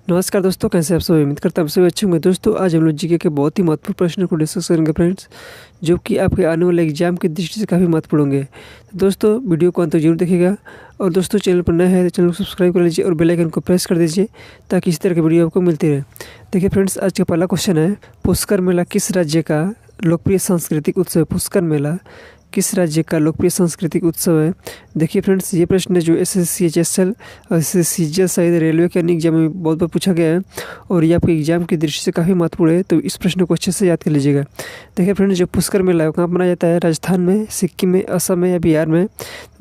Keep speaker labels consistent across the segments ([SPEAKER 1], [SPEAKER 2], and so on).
[SPEAKER 1] नमस्कार दोस्तों, कैसे आप सभी। उम्मीद करता हूँ आप सभी अच्छे होंगे। दोस्तों आज हम लोग जीके के बहुत ही महत्वपूर्ण प्रश्न को डिस्कस करेंगे फ्रेंड्स, जो कि आपके आने वाले एग्जाम की दृष्टि से काफ़ी महत्वपूर्ण होंगे। तो दोस्तों वीडियो को अंत तक जरूर देखिएगा और दोस्तों चैनल पर नए हैं तो चैनल को सब्सक्राइब कर लीजिए और बेल आइकन को प्रेस कर दीजिए ताकि इस तरह की वीडियो आपको मिलती रहे। देखिए फ्रेंड्स, आज का पहला क्वेश्चन है, पुष्कर मेला किस राज्य का लोकप्रिय सांस्कृतिक उत्सव है? पुष्कर मेला किस राज्य का लोकप्रिय सांस्कृतिक उत्सव है? देखिए फ्रेंड्स, ये प्रश्न जो SSC HSL और CGL सहित रेलवे के अन्य एग्जाम में बहुत बार पूछा गया है और ये आपके एग्जाम की दृष्टि से काफ़ी महत्वपूर्ण है, तो इस प्रश्न को अच्छे से याद कर लीजिएगा। देखिए फ्रेंड्स, जो पुष्कर मेला है वो कहाँ मनाया जाता है? राजस्थान में, सिक्किम में, असम में या बिहार में?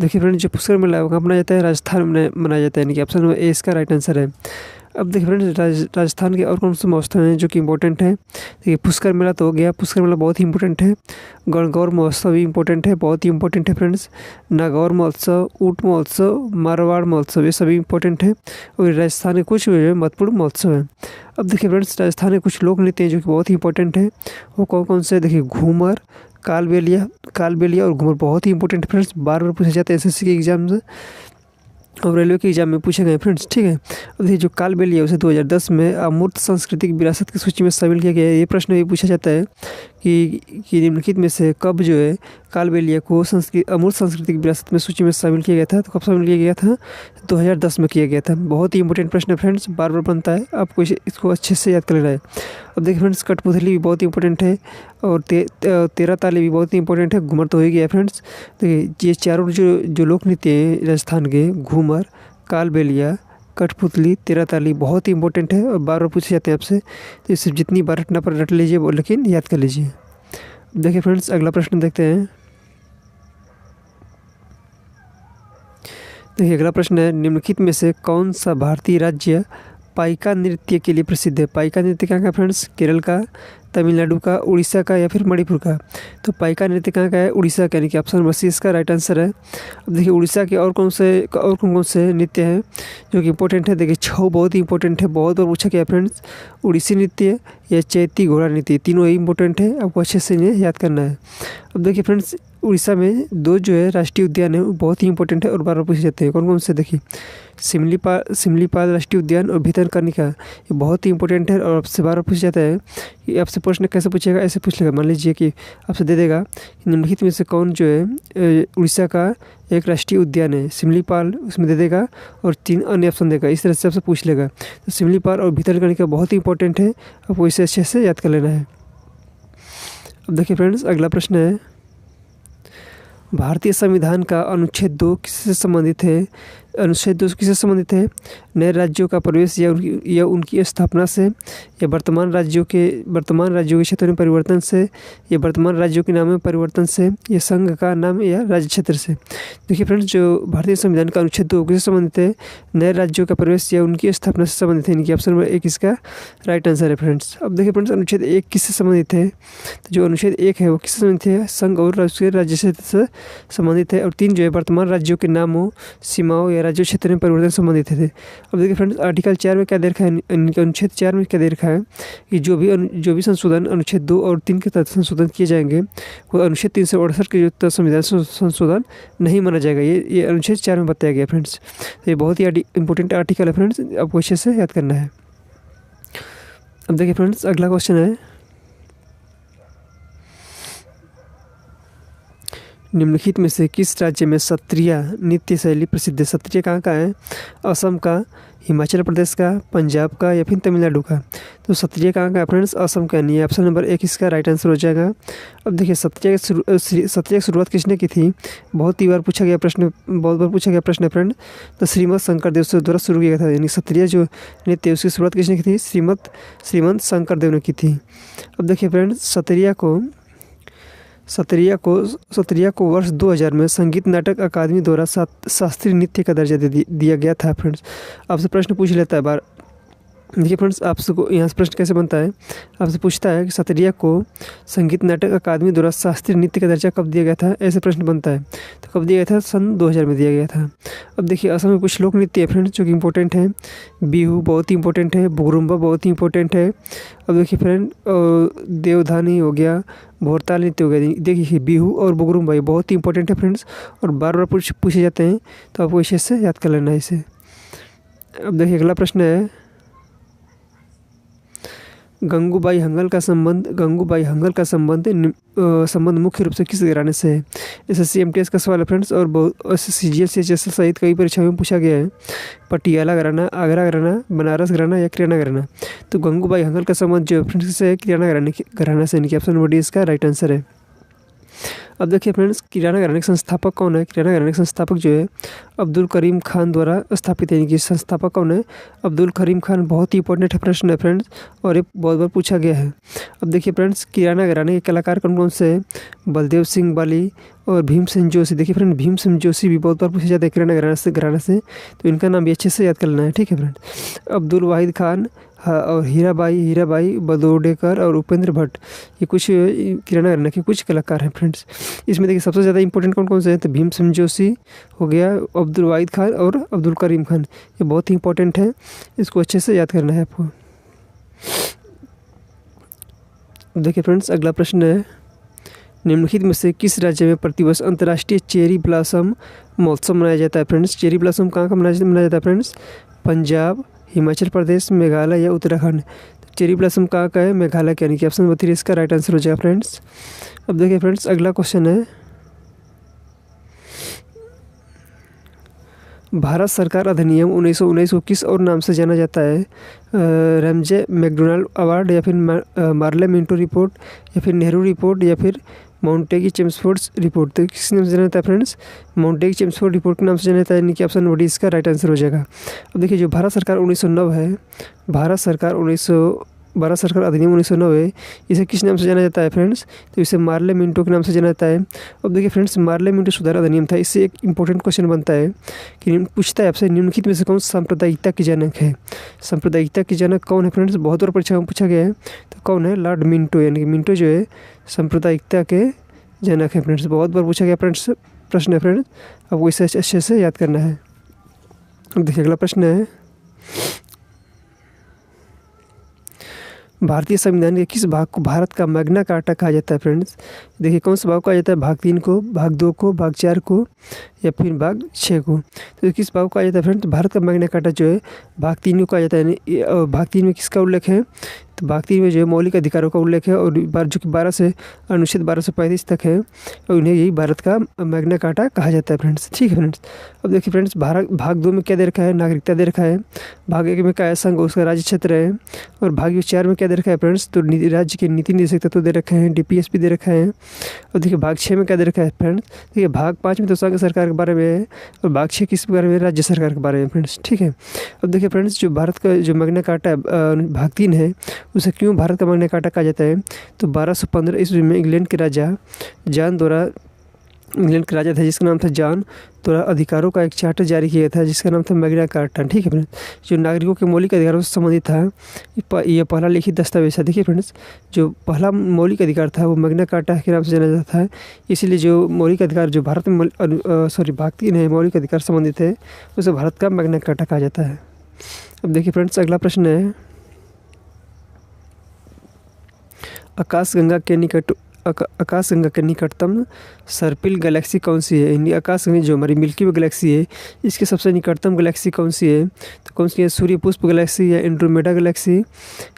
[SPEAKER 1] देखिए फ्रेंड्स, जो पुष्कर मेला है वो कहाँ मनाया जाता है? राजस्थान में मनाया जाता है, यानी कि ऑप्शन नंबर ए इसका राइट आंसर है। अब देखिए फ्रेंड्स, राजस्थान के और कौन से महोत्सव हैं जो कि इंपॉर्टेंट है? देखिए पुष्कर मेला तो हो गया, पुष्कर मेला बहुत ही इंपॉर्टेंट है। गणगौर महोत्सव भी इंपॉर्टेंट है, बहुत ही इंपॉर्टेंट है फ्रेंड्स। नागौर महोत्सव, ऊँट महोत्सव, मारवाड़ महोत्सव, ये सभी इंपॉर्टेंट है और राजस्थान के कुछ महत्वपूर्ण महोत्सव हैं। अब देखिए फ्रेंड्स, राजस्थान के कुछ लोक नृत्य हैं जो कि बहुत ही इंपॉर्टेंट है। वो कौन कौन से? देखिए घूमर, कालबेलिया और घूमर बहुत ही इंपॉर्टेंट है फ्रेंड्स, बार बार पूछे जाते हैं SSC के एग्जाम से और रेलवे के एग्जाम में पूछे गए फ्रेंड्स, ठीक है। अब देखिए जो कालबेलिया उसे 2010 में अमूर्त सांस्कृतिक विरासत की सूची में शामिल किया गया है। ये प्रश्न भी पूछा जाता है कि निम्नलिखित में से कब जो है कालबेलिया को अमूर्त सांस्कृतिक विरासत में सूची में शामिल किया गया था? तो कब शामिल किया गया था? 2010 में किया गया था। बहुत ही इंपॉर्टेंट प्रश्न है फ्रेंड्स, बार बार बनता है, आपको इसको अच्छे से याद कर लेना है। अब देखिए फ्रेंड्स, कठपुतली भी बहुत इंपॉर्टेंट है और तेरह ताली भी बहुत ही इंपॉर्टेंट है। घूमर तो हो ही गया फ्रेंड्स। देखिए ये चारों जो लोक नृत्य हैं राजस्थान के, घूमर, कालबेलिया, कठपुतली, तेरह ताली, बहुत ही इंपॉर्टेंट है और बार बार पूछे जाते हैं आपसे, तो सिर्फ जितनी बार रटना पर रट लीजिए वो, लेकिन याद कर लीजिए। देखिए फ्रेंड्स, अगला प्रश्न देखते हैं। देखिए अगला प्रश्न है, निम्नलिखित में से कौन सा भारतीय राज्य पाइका नृत्य के लिए प्रसिद्ध है? पाइका नृत्य कहाँ का फ्रेंड्स? केरल का, तमिलनाडु का, उड़ीसा का या फिर मणिपुर का? तो पाइका नृत्य कहाँ का है? उड़ीसा का, यानी कि ऑप्शन नंबर सी इसका राइट आंसर है। अब देखिए उड़ीसा के और कौन कौन से नृत्य हैं जो कि इंपॉर्टेंट है? देखिए छऊ बहुत ही इंपॉर्टेंट है, बहुत बार पूछा गया फ्रेंड्स। उड़ीसी नृत्य या चैती घोड़ा नृत्य, तीनों ही इंपॉर्टेंट है, आपको अच्छे से इन्हें याद करना है। अब देखिए फ्रेंड्स, उड़ीसा में दो जो है राष्ट्रीय उद्यान है वो बहुत ही इंपॉर्टेंट है और बार बार पूछे जाते हैं। कौन कौन से? देखिए सिमलीपाल राष्ट्रीय उद्यान और भितरकनिका, ये बहुत ही इंपॉर्टेंट है और आपसे बार बार पूछा जाता है कि आपसे प्रश्न कैसे पूछेगा, ऐसे पूछ लेगा। मान लीजिए कि आपसे दे देगा निम्नलिखित में से कौन जो है उड़ीसा का एक राष्ट्रीय उद्यान है? सिमलीपाल उसमें दे देगा और 3 अन्य ऑप्शन देगा, इस तरह से आपसे पूछ लेगा। तो सिमलीपाल और भितरकनिका बहुत ही इंपॉर्टेंट है, आपको इसे अच्छे से याद कर लेना है। अब देखिए फ्रेंड्स, अगला प्रश्न है, भारतीय संविधान का अनुच्छेद 2 किससे संबंधित है? अनुच्छेद 2 किससे संबंधित है? नए राज्यों का प्रवेश या उनकी स्थापना से, या वर्तमान राज्यों के क्षेत्र में परिवर्तन से, या वर्तमान राज्यों के नाम में परिवर्तन से, या संघ का नाम या राज्य क्षेत्र से? देखिए फ्रेंड्स, जो भारतीय संविधान का अनुच्छेद 2 किससे संबंधित है? नए राज्यों का प्रवेश या उनकी स्थापना से संबंधित है, यानी कि ऑप्शन नंबर 1 इसका राइट आंसर है फ्रेंड्स। अब देखिए फ्रेंड्स, अनुच्छेद 1 किससे संबंधित है? तो जो अनुच्छेद 1 है वो किससे संबंधित है? संघ और राज्य क्षेत्र से संबंधित है। और 3 जो है वर्तमान राज्यों के नामों, सीमाओं या राज्य क्षेत्र में परिवर्तन संबंधित थे। अब देखिए फ्रेंड्स, आर्टिकल 4 में क्या दे रखा है? अनुच्छेद 4 में क्या दे रखा है कि जो भी संशोधन अनुच्छेद 2 और 3 के तहत संशोधन किए जाएंगे वो अनुच्छेद 368 के जो संविधान संशोधन नहीं माना जाएगा। ये अनुच्छेद 4 में बताया गया फ्रेंड्स। तो ये बहुत ही इंपॉर्टेंट आर्टिकल है फ्रेंड्स, आपको अच्छे से याद करना है। अब देखिए फ्रेंड्स, अगला क्वेश्चन है, निम्नलिखित में से किस राज्य में सत्रिया नृत्य शैली प्रसिद्ध है? सत्रिया कहाँ का है? असम का, हिमाचल प्रदेश का, पंजाब का या फिर तमिलनाडु का? तो सत्रिया कहाँ का है फ्रेंड्स? असम का, नहीं, ऑप्शन नंबर 1 इसका राइट आंसर हो जाएगा। अब देखिए सत्रिया की शुरुआत किसने की थी? बहुत बार पूछा गया प्रश्न है फ्रेंड। तो श्रीमद शंकरदेव से द्वारा शुरू किया गया था, यानी सत्रिया जो नृत्य उसकी शुरुआत किसने की थी? श्रीमद शंकरदेव ने की थी। अब देखिए फ्रेंड्स, सत्रिया को वर्ष 2000 में संगीत नाटक अकादमी द्वारा शास्त्रीय नृत्य का दर्जा दिया गया था फ्रेंड्स। आपसे प्रश्न पूछ लेता है बार। देखिए फ्रेंड्स, आपसे यहाँ से प्रश्न कैसे बनता है? आपसे पूछता है कि सत्रिया को संगीत नाटक अकादमी द्वारा शास्त्रीय नृत्य का दर्जा कब दिया गया था? ऐसे प्रश्न बनता है। तो कब दिया गया था? सन 2000 में दिया गया था। अब देखिए असम में कुछ लोक नृत्य है फ्रेंड्स जो कि इंपॉर्टेंट है। बिहू बहुत ही इंपॉर्टेंट है, बुगरुम्बा बहुत ही इंपॉर्टेंट है। अब देखिए फ्रेंड, देवधानी हो गया, भोरताल नृत्य हो गया। देखिए बिहू और बुगरुम्बा ये बहुत ही इंपॉर्टेंट है फ्रेंड्स और बार बार पूछे जाते हैं, तो आपको इसे याद कर लेना है इसे। अब देखिए अगला प्रश्न है, गंगूबाई हंगल का संबंध मुख्य रूप से किस घराने से है? एसएससी एमटीएस का सवाल है फ्रेंड्स, और बहुत सीजीएल सीएचएसएल सहित कई परीक्षाओं में पूछा गया है। पटियाला घराना, आगरा घराना, बनारस घराना या किराना घराना? तो गंगूबाई हंगल का संबंध जो फ्रेंड्स से है किराना घराना से, यानी कि ऑप्शन नंबर डी इसका राइट आंसर है। अब देखिए फ्रेंड्स, किराना घराने के संस्थापक कौन है? किराना घराने के संस्थापक जो है अब्दुल करीम खान द्वारा स्थापित है। इनकी संस्थापक कौन है? अब्दुल करीम खान। बहुत ही इंपॉर्टेंट प्रश्न है फ्रेंड्स, और ये बहुत बार पूछा गया है। अब देखिए फ्रेंड्स, किराना घराने के कलाकार कौन कौन से हैं? बलदेव सिंह बाली और भीमसेन जोशी। देखिए फ्रेंड, भीमसेन जोशी भी बहुत बार पूछे जाते हैं किराना घराना से, तो इनका नाम भी अच्छे से याद कर लेना है, ठीक है फ्रेंड। अब्दुल वाहिद खान और हीराबाई बदोडेकर और उपेंद्र भट्ट, ये कुछ किराना घराना के कुछ कलाकार हैं फ्रेंड्स। इसमें देखिए सबसे ज़्यादा इंपॉर्टेंट कौन कौन से हैं? तो भीमसेन जोशी हो गया, अब्दुल वाहिद खान और अब्दुल करीम खान, ये बहुत ही इंपॉर्टेंट है, इसको अच्छे से याद करना है आपको। देखिए फ्रेंड्स, अगला प्रश्न है, निम्नलिखित में से किस राज्य में प्रतिवर्ष अंतर्राष्ट्रीय चेरी ब्लॉसम महोत्सव मनाया जाता है? फ्रेंड्स, चेरी ब्लॉसम कहाँ मनाया जाता है फ्रेंड्स? पंजाब, हिमाचल प्रदेश, मेघालय या उत्तराखंड? तो चेरी ब्लॉसम कहाँ का है? मेघालय का, यानी कि ऑप्शन नंबर 3 इसका राइट आंसर हो जाएगा फ्रेंड्स। अब देखिए फ्रेंड्स, अगला क्वेश्चन है, भारत सरकार अधिनियम 1919 को किस और नाम से जाना जाता है? रैमजे मैकडोनाल्ड अवार्ड, या फिर मार्ले मिंटो रिपोर्ट, या फिर नेहरू रिपोर्ट, या फिर माउंटेगी चेम्सफोर्ड रिपोर्ट? तो किस नाम से जाना जाता है फ्रेंड्स? माउंटेगी चेम्सफोर्ड रिपोर्ट के नाम से जाना जाता है, यानी कि ऑप्शन नंबर डी इसका राइट आंसर हो जाएगा। अब देखिए, जो भारत सरकार 1909 है, भारत सरकार अधिनियम 1909 है, इसे किस नाम से जाना जाता है फ्रेंड्स? तो इसे मार्ले मिंटो के नाम से जाना जाता है। अब देखिए फ्रेंड्स, मार्ले मिंटो सुधार अधिनियम था। इससे एक इंपॉर्टेंट क्वेश्चन बनता है कि पूछता है आपसे, निम्नलिखित में से कौन सांप्रदायिकता की जनक है? सांप्रदायिकता की जनक कौन है फ्रेंड्स? बहुत बार परीक्षा में पूछा गया है, तो कौन है? लॉर्ड मिंटो, यानी कि मिंटो जो है सांप्रदायिकता के जनक है फ्रेंड्स। बहुत बार पूछा गया फ्रेंड्स प्रश्न है फ्रेंड्स, आपको इसे अच्छे से याद करना है। अब देखिए अगला प्रश्न है, भारतीय संविधान के किस भाग को भारत का मैग्ना कार्टा कहा जाता है फ्रेंड्स? देखिए कौन सा भाग कहा जाता है? भाग 3 को, भाग 2 को, भाग 4 को, या फिर भाग 6 को? तो किस भाग को कहा जाता है फ्रेंड्स? भारत का मैग्ना कार्टा जो है भाग 3 को कहा जाता है। भाग 3 में किसका उल्लेख है? तो भाग 3 में जो है मौलिक अधिकारों का उल्लेख है, और जो कि 12 से अनुच्छेद 1235 तक है, और उन्हें यही भारत का मैग्ना कार्टा कहा जाता है फ्रेंड्स, ठीक है फ्रेंड्स। अब देखिए फ्रेंड्स, भाग 2 में क्या दे रखा है? नागरिकता दे रखा है। भाग 1 में क्या है? संघ उसका राज्य क्षेत्र है। और भाग 4 में क्या दे रखा है फ्रेंड्स? तो राज्य के नीति निर्देशक तत्व दे रखे हैं, डीपीएसपी दे रखा है। और देखिए भाग 6 में क्या दे रखा है फ्रेंड्स? देखिए भाग 5 में तो संघ सरकार के बारे में है, और भाग 6 किस बारे में? राज्य सरकार के बारे में फ्रेंड्स, ठीक है। अब देखिए फ्रेंड्स, जो भारत का जो मैग्ना कार्टा भाग 3 है, उसे क्यों भारत का मैग्ना कार्टा कहा जाता है? तो 1215 ईस्वी में इंग्लैंड के राजा थे, जिसका नाम था जॉन द्वारा अधिकारों का एक चार्टर जारी किया था, जिसका नाम था मैग्ना कार्टा, ठीक है फ्रेंड्स। जो नागरिकों के मौलिक अधिकारों से संबंधित था, ये पहला लिखित दस्तावेज था। देखिए फ्रेंड्स, जो पहला मौलिक अधिकार था वो मैग्ना कार्टा के नाम से जाना जाता है। इसीलिए जो मौलिक अधिकार जो भारत में भाग 3 है, मौलिक अधिकार संबंधित है, उसे भारत का मैग्ना कार्टा कहा जाता है। अब देखिए फ्रेंड्स, अगला प्रश्न है, आकाशगंगा के निकटतम सर्पिल गैलेक्सी कौन सी है? यानी आकाशगंगा जो हमारी मिल्की वे गैलेक्सी है, इसके सबसे निकटतम गैलेक्सी कौन सी है? तो कौन सी है? सूर्य पुष्प गैलेक्सी, या एंड्रोमेडा गैलेक्सी,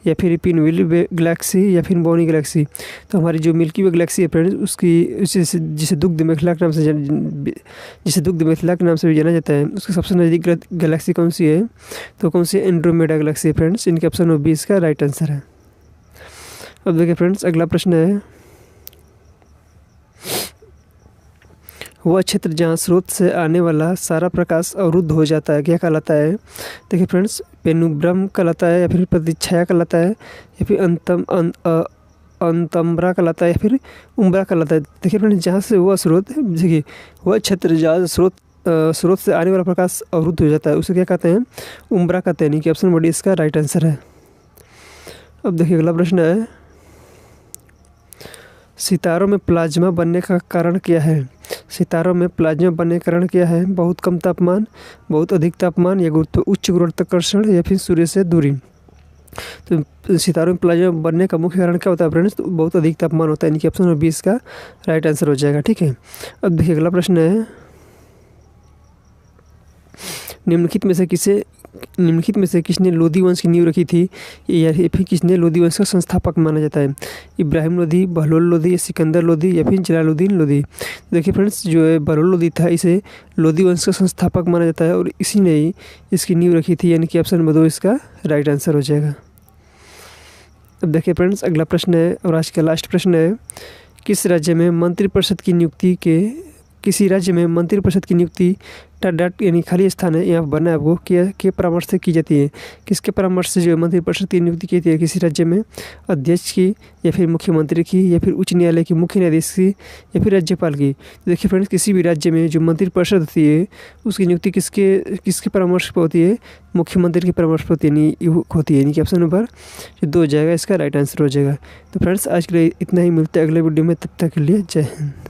[SPEAKER 1] या फिर पिनव्हील गैलेक्सी, या फिर बोनी गैलेक्सी? तो हमारी जो मिल्की वे गैलेक्सी है फ्रेंड्स, उसकी जिसे दुग्ध मेखला के नाम से भी जाना जाता है, उसके सबसे नज़दीक गैलेक्सी कौन सी है? तो कौन सी? एंड्रोमेडा गैलेक्सी है फ्रेंड्स। इनके ऑप्शन नंबर 20 का राइट आंसर है। अब देखिए फ्रेंड्स, अगला प्रश्न है, वह क्षेत्र जहाँ स्रोत से आने वाला सारा प्रकाश अवरुद्ध हो जाता है क्या कहलाता है? देखिए फ्रेंड्स, पेनुब्रम कहलाता है, या फिर प्रतिच्छाया कहलाता है, या फिर अंतम्ब्रा कहलाता है, या फिर उम्ब्रा कहलाता है? देखिए फ्रेंड्स, जहाँ से वह स्रोत, देखिए वह क्षेत्र जहाँ स्रोत से आने वाला प्रकाश अवरुद्ध हो जाता है, उसे क्या कहते हैं? उम्ब्रा कहते हैं, यानी कि ऑप्शन नंबर डी इसका राइट आंसर है। अब देखिए अगला प्रश्न है, सितारों में प्लाज्मा बनने का कारण क्या है? सितारों में प्लाज्मा बनने का कारण क्या है? बहुत कम तापमान, बहुत अधिक तापमान, या उच्च गुरुत्वाकर्षण, या फिर सूर्य से दूरी? तो सितारों में प्लाज्मा बनने का मुख्य कारण क्या होता है फ्रेंड्स? तो बहुत अधिक तापमान होता है, यानी कि ऑप्शन नंबर 20 का राइट आंसर हो जाएगा, ठीक है। अब देखिए अगला प्रश्न है, निम्नलिखित में से निम्नलिखित में से किसने लोधी वंश की नींव रखी थी, या फिर किसने लोधी वंश का संस्थापक माना जाता है? इब्राहिम लोधी, बहलोल लोधी, सिकंदर लोधी या फिर जलालुद्दीन लोधी? देखिए फ्रेंड्स, जो है बहलोल लोधी था, इसे लोधी वंश का संस्थापक माना जाता है और इसी ने ही इसकी नींव रखी थी, यानी कि ऑप्शन नंबर 2 इसका राइट आंसर हो जाएगा। अब देखिए फ्रेंड्स, अगला प्रश्न है और आज का लास्ट प्रश्न है, किसी राज्य में मंत्रिपरिषद की नियुक्ति डॉट यानी खाली स्थान है यहाँ बनना है आपको, के परामर्श से की जाती है? किसके परामर्श से जो है मंत्रिपरिषद की नियुक्ति की जाती है किसी राज्य में? अध्यक्ष की, या फिर मुख्यमंत्री की, या फिर उच्च न्यायालय की मुख्य न्यायाधीश की, या फिर राज्यपाल की? तो देखिए फ्रेंड्स, किसी भी राज्य में जो मंत्रिपरिषद होती है उसकी नियुक्ति किसके परामर्श पर होती है? मुख्यमंत्री के परामर्श पर होती है, यानी कि ऑप्शन नंबर जो 2 हो जाएगा, इसका राइट आंसर हो जाएगा। तो फ्रेंड्स, आज के लिए इतना ही, मिलते हैं अगले वीडियो में, तब तक के लिए जय हिंद।